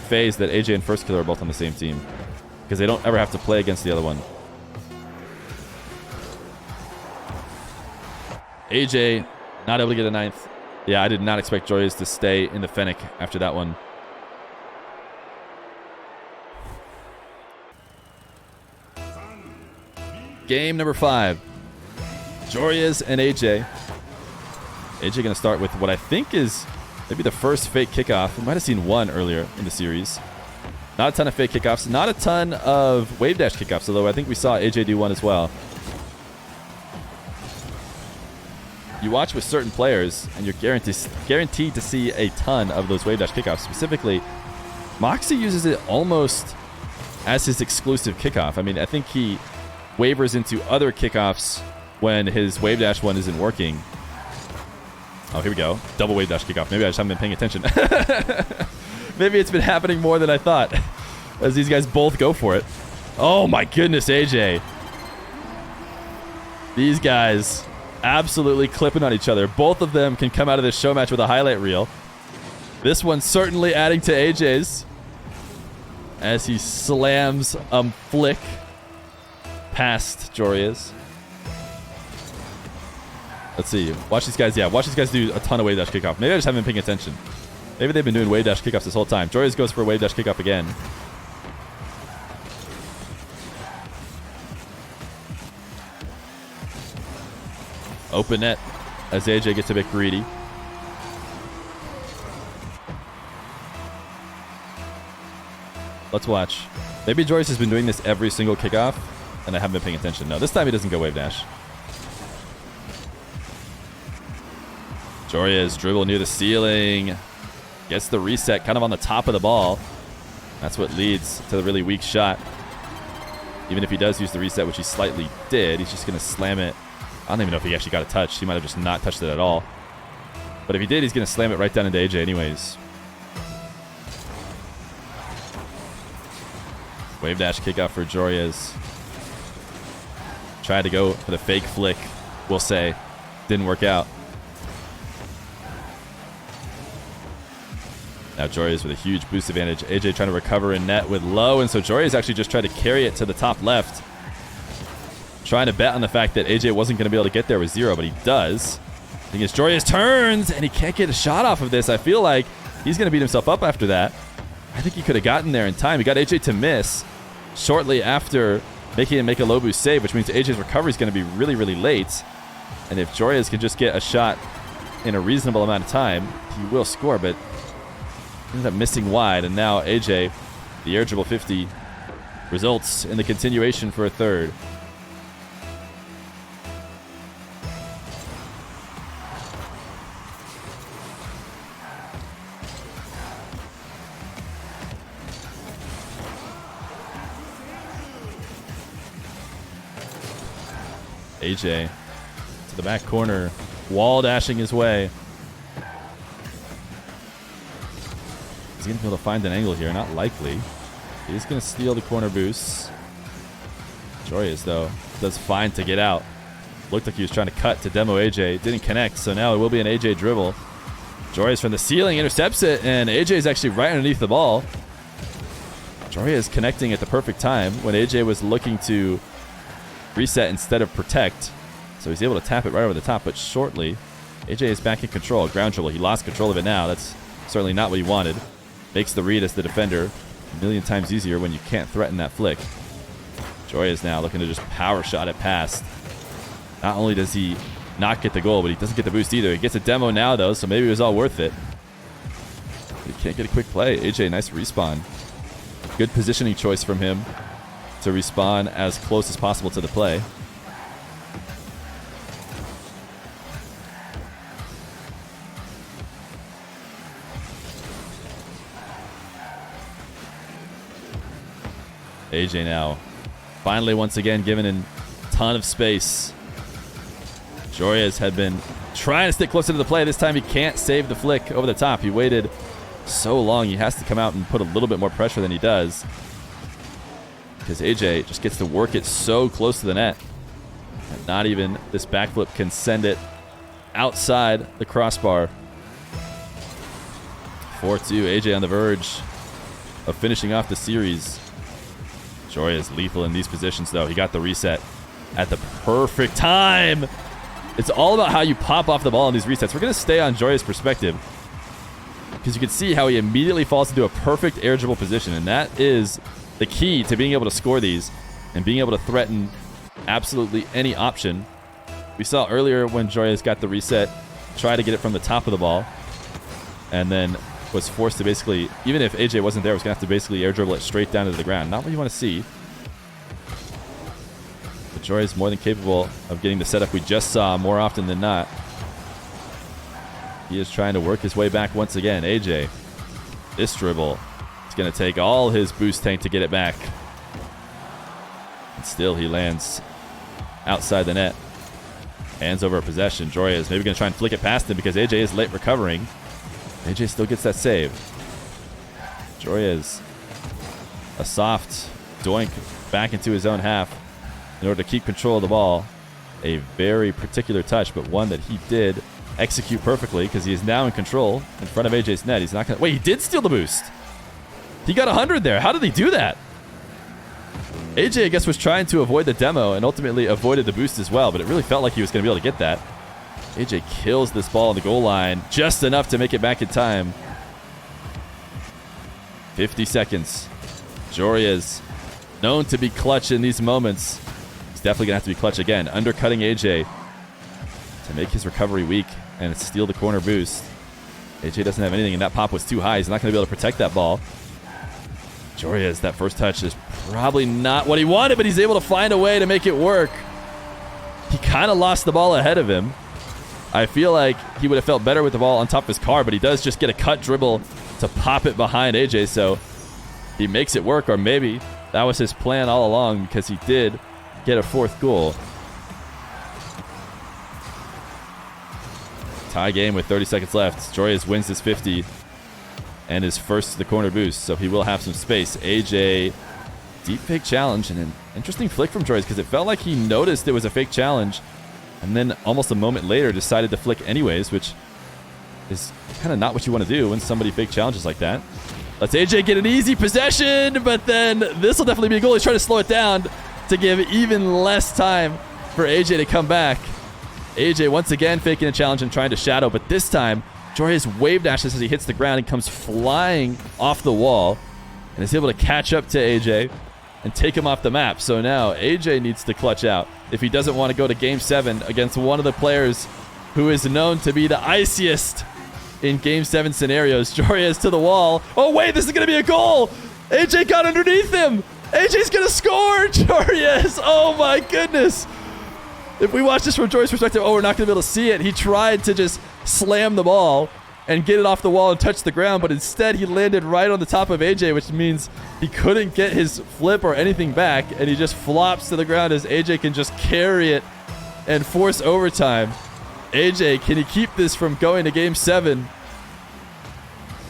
FaZe that AJ and First Killer are both on the same team, because they don't ever have to play against the other one. AJ not able to get a 9th. Yeah, I did not expect Joreuz to stay in the Fennec after that one. Game number 5. Joreuz and AJ. AJ going to start with what I think is maybe the first fake kickoff. We might have seen one earlier in the series. Not a ton of fake kickoffs. Not a ton of wave dash kickoffs, although I think we saw AJ do one as well. You watch with certain players, and you're guaranteed to see a ton of those wave dash kickoffs. Specifically, Moxie uses it almost as his exclusive kickoff. I mean, I think he wavers into other kickoffs when his wave dash one isn't working. Oh, here we go. Double wave dash kickoff. Maybe I just haven't been paying attention. Maybe it's been happening more than I thought, as these guys both go for it. Oh my goodness, AJ. These guys absolutely clipping on each other. Both of them can come out of this show match with a highlight reel. This one certainly adding to AJ's, as he slams flick past Joreuz. Let's see. Watch these guys. Yeah, watch these guys do a ton of wave dash kickoff. Maybe I just haven't been paying attention. Maybe they've been doing wave dash kickoffs this whole time. Joreuz goes for a wave dash kickoff again. Open net as AJ gets a bit greedy. Let's watch. Maybe Joreuz has been doing this every single kickoff, and I haven't been paying attention. No, this time he doesn't go wave dash. Joreuz dribble near the ceiling. Gets the reset kind of on the top of the ball. That's what leads to the really weak shot. Even if he does use the reset, which he slightly did, he's just going to slam it. I don't even know if he actually got a touch. He might have just not touched it at all. But if he did, he's going to slam it right down into AJ anyways. Wave dash kickoff for Joreuz. Tried to go for the fake flick, we'll say. Didn't work out. Now Joreuz with a huge boost advantage. AJ trying to recover in net with low, and so Joreuz actually just tried to carry it to the top left. Trying to bet on the fact that AJ wasn't going to be able to get there with 0, but he does. I think it's Joreuz turns, and he can't get a shot off of this. I feel like He's going to beat himself up after that. I think he could have gotten there in time. He got AJ to miss shortly after making him make a low boost save, which means AJ's recovery is going to be really, really late. And if Joreuz can just get a shot in a reasonable amount of time, he will score, but ended up missing wide. And now AJ, the air dribble 50, results in the continuation for a third. AJ to the back corner, wall dashing his way. He's going to be able to find an angle here. Not likely. He's going to steal the corner boost. Joreuz, though, does fine to get out. Looked like he was trying to cut to demo AJ. Didn't connect, so now it will be an AJ dribble. Joreuz from the ceiling intercepts it, and AJ is actually right underneath the ball. Joreuz connecting at the perfect time when AJ was looking to reset instead of protect. So he's able to tap it right over the top, but shortly, AJ is back in control. Ground dribble. He lost control of it now. That's certainly not what he wanted. Makes the read as the defender a million times easier when you can't threaten that flick. Joreuz now looking to just power shot it past. Not only does he not get the goal, but he doesn't get the boost either. He gets a demo now, though, so maybe it was all worth it. He can't get a quick play. AJ, nice respawn. Good positioning choice from him to respawn as close as possible to the play. AJ now finally once again given a ton of space. Joreuz had been trying to stick closer to the play. This time he can't save the flick over the top. He waited so long. He has to come out and put a little bit more pressure than he does, because AJ just gets to work it so close to the net. And not even this backflip can send it outside the crossbar. 4-2. AJ on the verge of finishing off the series. Joreuz lethal in these positions, though. He got the reset at the perfect time. It's all about how you pop off the ball in these resets. We're going to stay on Joreuz's perspective, because you can see how he immediately falls into a perfect air dribble position, and that is the key to being able to score these and being able to threaten absolutely any option. We saw earlier when Joreuz got the reset, try to get it from the top of the ball, and then was forced to basically, even if AJ wasn't there, was going to have to basically air dribble it straight down to the ground. Not what you want to see. But Joreuz is more than capable of getting the setup we just saw more often than not. He is trying to work his way back once again. AJ, this dribble, it's going to take all his boost tank to get it back. And still he lands outside the net. Hands over possession. Joreuz maybe going to try and flick it past him because AJ is late recovering. AJ still gets that save. Joreuz, a soft doink back into his own half in order to keep control of the ball. A very particular touch, but one that he did execute perfectly, because he is now in control in front of AJ's net. He's not going to... Wait, he did steal the boost. He got 100 there. How did he do that? AJ, I guess, was trying to avoid the demo and ultimately avoided the boost as well, but it really felt like he was going to be able to get that. AJ kills this ball on the goal line just enough to make it back in time. 50 seconds. Joreuz, known to be clutch in these moments. He's definitely going to have to be clutch again. Undercutting AJ to make his recovery weak and steal the corner boost. AJ doesn't have anything, and that pop was too high. He's not going to be able to protect that ball. Joreuz, that first touch is probably not what he wanted, but he's able to find a way to make it work. He kind of lost the ball ahead of him. I feel like he would have felt better with the ball on top of his car, but he does just get a cut dribble to pop it behind AJ, so he makes it work, or maybe that was his plan all along, because he did get a fourth goal. Tie game with 30 seconds left. Joreuz wins his 50 and is first to the corner boost, so he will have some space. AJ, deep fake challenge, and an interesting flick from Joreuz, because it felt like he noticed it was a fake challenge and then almost a moment later decided to flick anyways, which is kind of not what you want to do when somebody fake challenges like that. Let's AJ get an easy possession, but then this will definitely be a goal. He's trying to slow it down to give even less time for AJ to come back. AJ once again faking a challenge and trying to shadow, but this time Joreuz wave dashes as he hits the ground and comes flying off the wall and is able to catch up to AJ and take him off the map. So now AJ needs to clutch out if he doesn't want to go to Game 7 against one of the players who is known to be the iciest in Game 7 scenarios. Joreuz to the wall. Oh, wait, this is going to be a goal. AJ got underneath him. AJ's going to score. Joreuz. Oh, my goodness. If we watch this from Joreuz's perspective, oh, we're not going to be able to see it. He tried to just slam the ball and get it off the wall and touch the ground, but instead he landed right on the top of AJ, which means he couldn't get his flip or anything back, and he just flops to the ground as AJ can just carry it and force overtime. AJ, can he keep this from going to Game 7?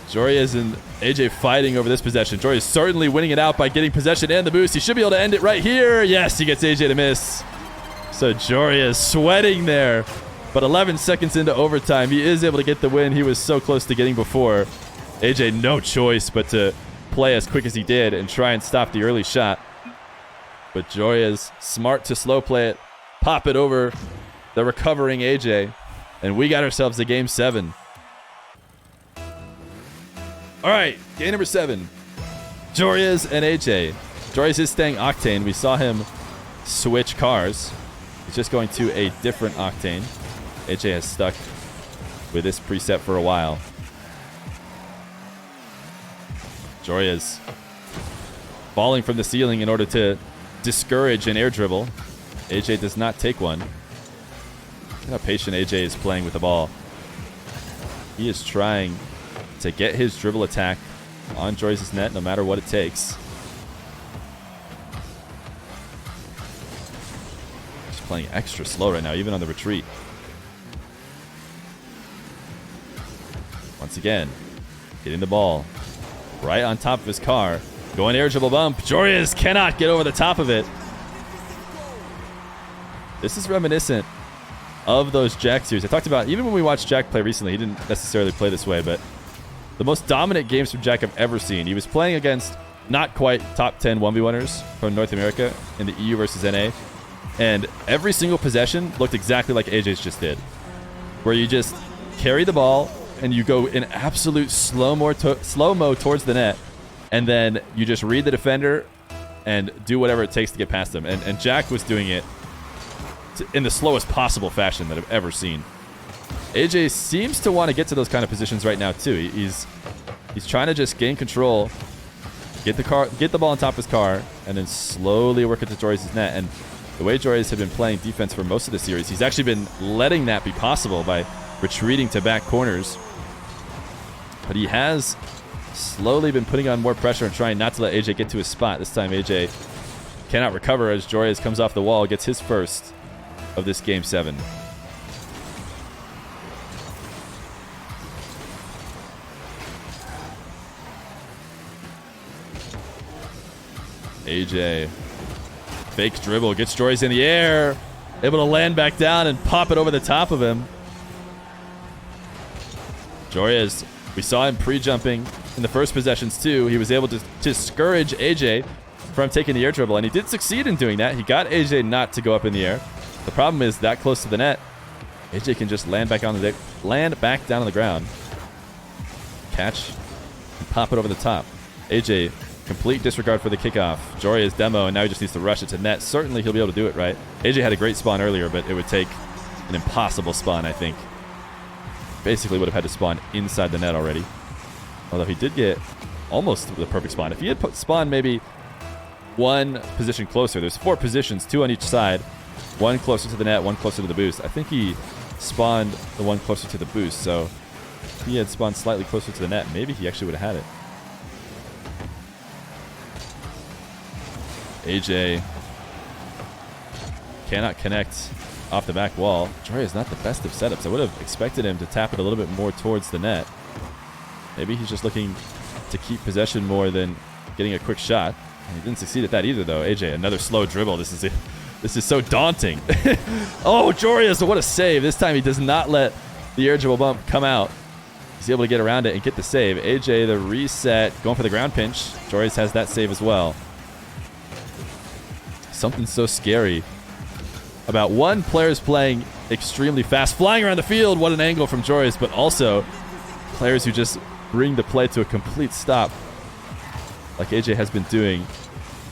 Joreuz and AJ fighting over this possession. Joreuz certainly winning it out by getting possession and the boost. He should be able to end it right here. Yes, he gets AJ to miss. So Joreuz sweating there. But 11 seconds into overtime, he is able to get the win he was so close to getting before. AJ, no choice but to play as quick as he did and try and stop the early shot. But Joreuz, smart to slow play it, pop it over the recovering AJ, and we got ourselves a Game 7. All right, game number 7. Joreuz and AJ. Joreuz is staying Octane. We saw him switch cars. He's just going to a different Octane. AJ has stuck with this preset for a while. Joreuz falling from the ceiling in order to discourage an air dribble. AJ does not take one. Look how patient AJ is playing with the ball. He is trying to get his dribble attack on Joreuz's net no matter what it takes. Just playing extra slow right now, even on the retreat. Once again, hitting the ball right on top of his car. Going air dribble bump. Joreuz cannot get over the top of it. This is reminiscent of those Jack series. I talked about, even when we watched Jack play recently, he didn't necessarily play this way, but the most dominant games from Jack I've ever seen. He was playing against not quite top 10 1v1ers from North America in the EU versus NA, and every single possession looked exactly like AJ's just did, where you just carry the ball and you go in absolute slow-mo towards the net, and then you just read the defender and do whatever it takes to get past them. And Jack was doing it in the slowest possible fashion that I've ever seen. AJ seems to want to get to those kind of positions right now too. He's trying to just gain control, get the ball on top of his car, and then slowly work it to Joreuz's net. And the way Joreuz had been playing defense for most of the series, he's actually been letting that be possible by retreating to back corners. But he has slowly been putting on more pressure and trying not to let AJ get to his spot. This time AJ cannot recover as Joreuz comes off the wall, gets his first of this Game 7. AJ, fake dribble, gets Joreuz in the air, able to land back down and pop it over the top of him. Joreuz, we saw him pre-jumping in the first possessions too. He was able to discourage AJ from taking the air dribble, and he did succeed in doing that. He got AJ not to go up in the air. The problem is that close to the net, AJ can just land back down on the ground, catch, and pop it over the top. AJ, complete disregard for the kickoff. Joreuz demo, and now he just needs to rush it to net. Certainly he'll be able to do it, right? AJ had a great spawn earlier, but it would take an impossible spawn, I think. Basically would have had to spawn inside the net already. Although he did get almost the perfect spawn. If he had spawned maybe one position closer, there's 4 positions, 2 on each side, 1 closer to the net, 1 closer to the boost. I think he spawned the one closer to the boost, so if he had spawned slightly closer to the net, maybe he actually would have had it. AJ cannot connect off the back wall. Joreuz is not the best of setups. I would have expected him to tap it a little bit more towards the net. Maybe he's just looking to keep possession more than getting a quick shot. And he didn't succeed at that either, though. AJ, another slow dribble. This is so daunting. Oh, Joreuz, what a save. This time he does not let the air dribble bump come out. He's able to get around it and get the save. AJ, the reset, going for the ground pinch. Joreuz has that save as well. Something so scary about one, players playing extremely fast, flying around the field. What an angle from Joreuz, but also Players who just bring the play to a complete stop, like AJ has been doing.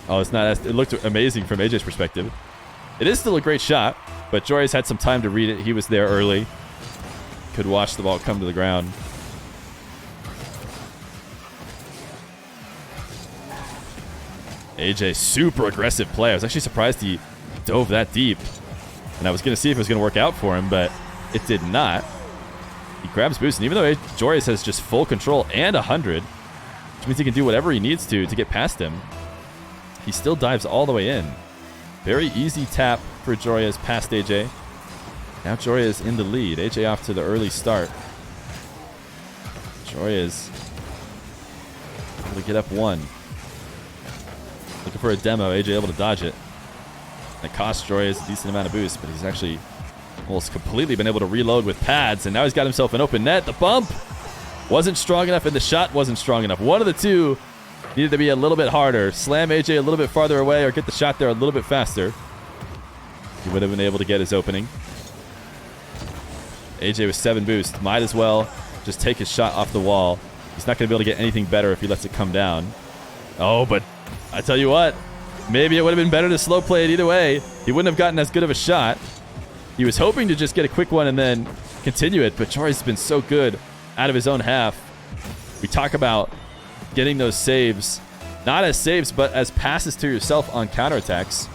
Oh, it's not. It looked amazing from AJ's perspective. It is still a great shot, but Joreuz had some time to read it. He was there early. Could watch the ball come to the ground. AJ, super aggressive play. I was actually surprised he dove that deep. And I was going to see if it was going to work out for him, but it did not. He grabs boost, and even though Joreuz has just full control and 100, which means he can do whatever he needs to get past him, he still dives all the way in. Very easy tap for Joreuz past AJ. Now Joreuz in the lead. AJ off to the early start. Joreuz able to get up one. Looking for a demo. AJ able to dodge it. It cost Joreuz a decent amount of boost, but he's actually almost completely been able to reload with pads, and now he's got himself an open net. The bump wasn't strong enough, and the shot wasn't strong enough. One of the two needed to be a little bit harder. Slam AJ a little bit farther away or get the shot there a little bit faster. He would have been able to get his opening. AJ with 7 boost. Might as well just take his shot off the wall. He's not going to be able to get anything better if he lets it come down. Oh, but I tell you what, maybe it would have been better to slow play it either way. He wouldn't have gotten as good of a shot. He was hoping to just get a quick one and then continue it, but Joreuz has been so good out of his own half. We talk about getting those saves, not as saves, but as passes to yourself on counterattacks.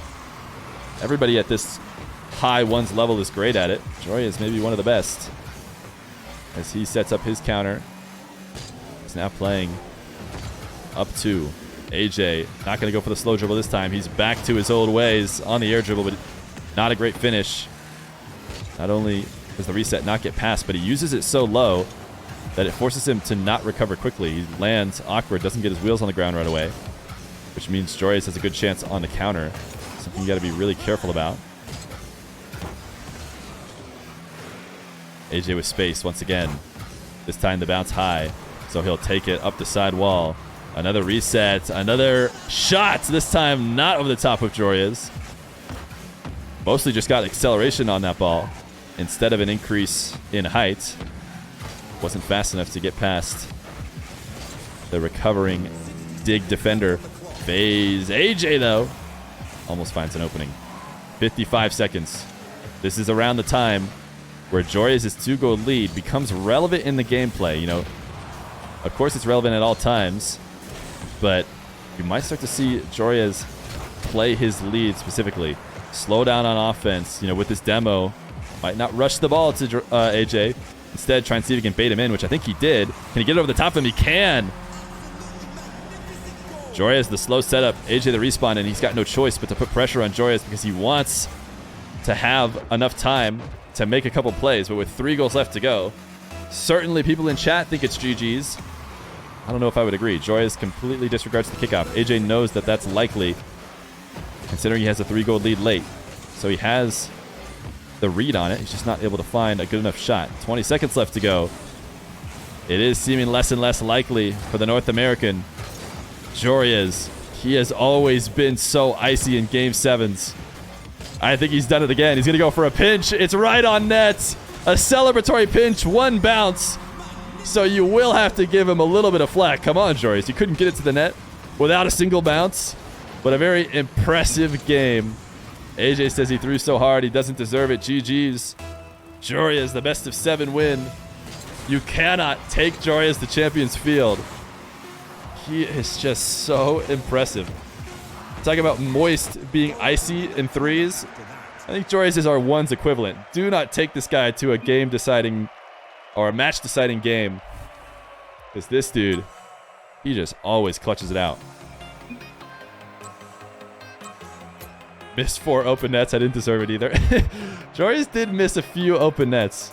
Everybody at this high ones level is great at it. Joreuz may be one of the best. As he sets up his counter. He's now playing up 2. AJ not going to go for the slow dribble this time. He's back to his old ways on the air dribble, but not a great finish. Not only does the reset not get past, but he uses it so low that it forces him to not recover quickly. He lands awkward, doesn't get his wheels on the ground right away, which means Joreuz has a good chance on the counter. Something you got to be really careful about. AJ with space once again. This time the bounce high, so he'll take it up the side wall. Another reset, another shot, this time not over the top of Joreuz. Mostly just got acceleration on that ball instead of an increase in height. Wasn't fast enough to get past the recovering dig defender. Phase AJ, though, almost finds an opening. 55 seconds. This is around the time where Joreuz's 2-goal lead becomes relevant in the gameplay. You know, of course it's relevant at all times, but you might start to see Joreuz play his lead specifically. Slow down on offense, you know, with this demo. Might not rush the ball to AJ. Instead, try and see if he can bait him in, which I think he did. Can he get it over the top of him? He can. Joreuz, the slow setup. AJ, the respawn, and he's got no choice but to put pressure on Joreuz because he wants to have enough time to make a couple plays. But with 3 goals left to go, certainly people in chat think it's GG's. I don't know if I would agree. Joreuz completely disregards the kickoff. AJ knows that that's likely, considering he has a 3-goal lead late. So he has the read on it. He's just not able to find a good enough shot. 20 seconds left to go. It is seeming less and less likely for the North American. Joreuz, he has always been so icy in Game 7s. I think he's done it again. He's going to go for a pinch. It's right on net. A celebratory pinch, 1 bounce. So you will have to give him a little bit of flack. Come on, Joreuz. You couldn't get it to the net without a single bounce. But a very impressive game. AJ says he threw so hard he doesn't deserve it. GG's. Joreuz, the best of 7 win. You cannot take Joreuz to Champions Field. He is just so impressive. Talking about moist being icy in 3s. I think Joreuz is our 1s equivalent. Do not take this guy to a game-deciding or a match-deciding game. Because this dude, he just always clutches it out. Missed 4 open nets. I didn't deserve it either. Joreuz did miss a few open nets.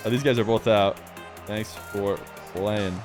Oh, these guys are both out. Thanks for playing.